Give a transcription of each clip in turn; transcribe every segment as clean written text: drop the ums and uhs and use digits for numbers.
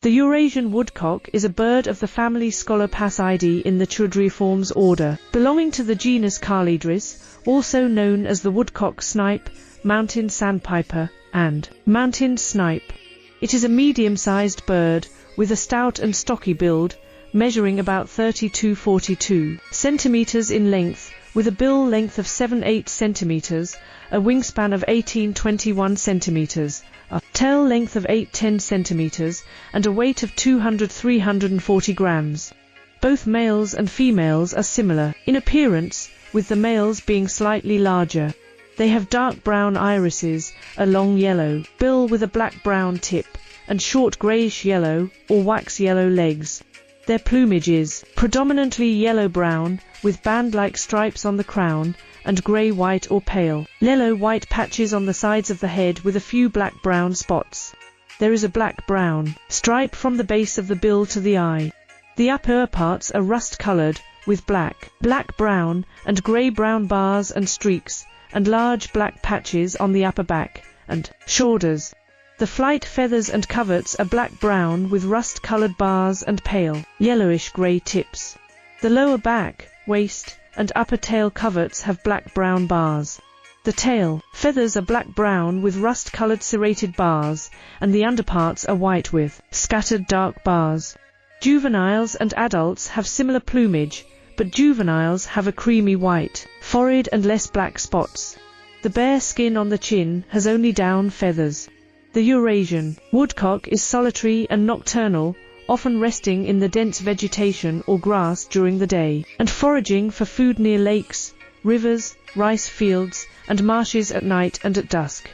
The Eurasian woodcock is a bird of the family Scolopacidae in the Chudriiformes order, belonging to the genus Calidris, also known as the woodcock snipe, mountain sandpiper, and mountain snipe. It is a medium-sized bird with a stout and stocky build, measuring about 30–42 centimeters in length, with a bill length of 7–8 centimeters, a wingspan of 18–21 centimeters, a tail length of 8–10 centimeters, and a weight of 200–340 grams. Both males and females are similar in appearance, with the males being slightly larger. They have dark brown irises, a long yellow bill with a black-brown tip, and short greyish-yellow or wax-yellow legs. Their plumage is predominantly yellow-brown, with band-like stripes on the crown, and grey-white or pale yellow-white patches on the sides of the head with a few black-brown spots. There is a black-brown stripe from the base of the bill to the eye. The upper parts are rust-coloured, with black, black-brown, and grey-brown bars and streaks, and large black patches on the upper back and shoulders. The flight feathers and coverts are black-brown with rust-coloured bars and pale, yellowish-grey tips. The lower back, waist, and upper tail coverts have black-brown bars. The tail feathers are black-brown with rust-coloured serrated bars, and the underparts are white with scattered dark bars. Juveniles and adults have similar plumage, but juveniles have a creamy white forehead and less black spots. The bare skin on the chin has only down feathers. The Eurasian woodcock is solitary and nocturnal, often resting in the dense vegetation or grass during the day, and foraging for food near lakes, rivers, rice fields, and marshes at night and at dusk.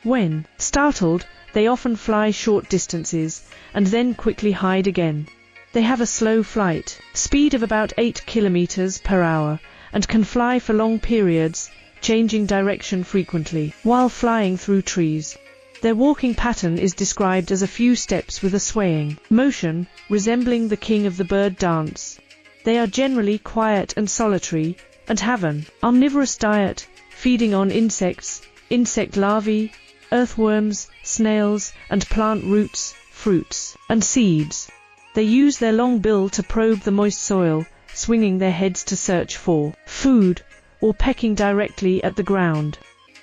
When startled, they often fly short distances, and then quickly hide again. They have a slow flight, speed of about 8 kilometers per hour, and can fly for long periods, changing direction frequently, while flying through trees. Their walking pattern is described as a few steps with a swaying motion, resembling the king of the bird dance. They are generally quiet and solitary, and have an omnivorous diet, feeding on insects, insect larvae, earthworms, snails, and plant roots, fruits, and seeds. They use their long bill to probe the moist soil, swinging their heads to search for food, or pecking directly at the ground.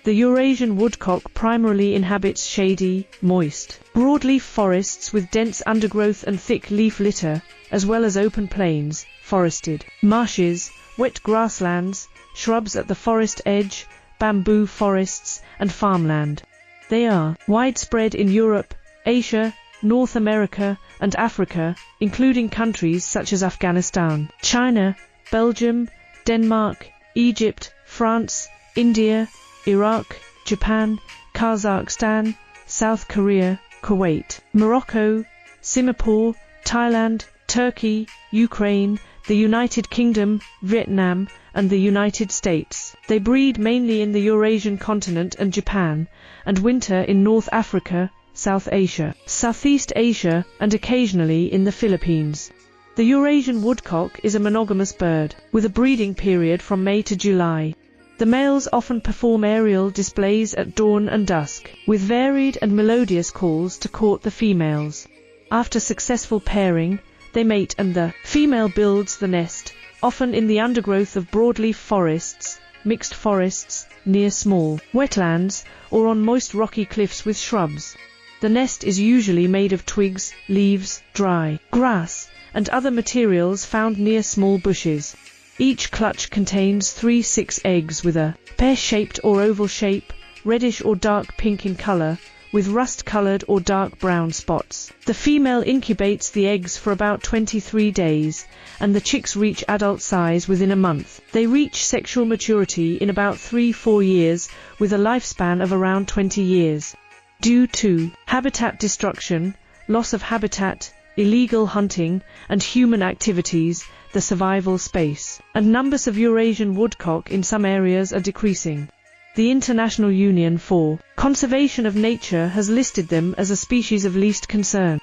The Eurasian woodcock primarily inhabits shady, moist, broadleaf forests with dense undergrowth and thick leaf litter, as well as open plains, forested marshes, wet grasslands, shrubs at the forest edge, bamboo forests, and farmland. They are widespread in Europe, Asia, North America, and Africa, including countries such as Afghanistan, China, Belgium, Denmark, Egypt, France, India, Iraq, Japan, Kazakhstan, South Korea, Kuwait, Morocco, Singapore, Thailand, Turkey, Ukraine, the United Kingdom, Vietnam, and the United States. They breed mainly in the Eurasian continent and Japan, and winter in North Africa, South Asia, Southeast Asia, and occasionally in the Philippines. The Eurasian woodcock is a monogamous bird, with a breeding period from May to July. The males often perform aerial displays at dawn and dusk, with varied and melodious calls to court the females. After successful pairing, they mate and the female builds the nest, often in the undergrowth of broadleaf forests, mixed forests, near small wetlands, or on moist rocky cliffs with shrubs. The nest is usually made of twigs, leaves, dry grass, and other materials found near small bushes. Each clutch contains 3–6 eggs with a pear-shaped or oval shape, reddish or dark pink in color, with rust-colored or dark brown spots. The female incubates the eggs for about 23 days, and the chicks reach adult size within a month. They reach sexual maturity in about 3–4 years, with a lifespan of around 20 years. Due to habitat destruction, loss of habitat, illegal hunting, and human activities, the survival space and numbers of Eurasian woodcock in some areas are decreasing. The International Union for Conservation of Nature has listed them as a species of least concern.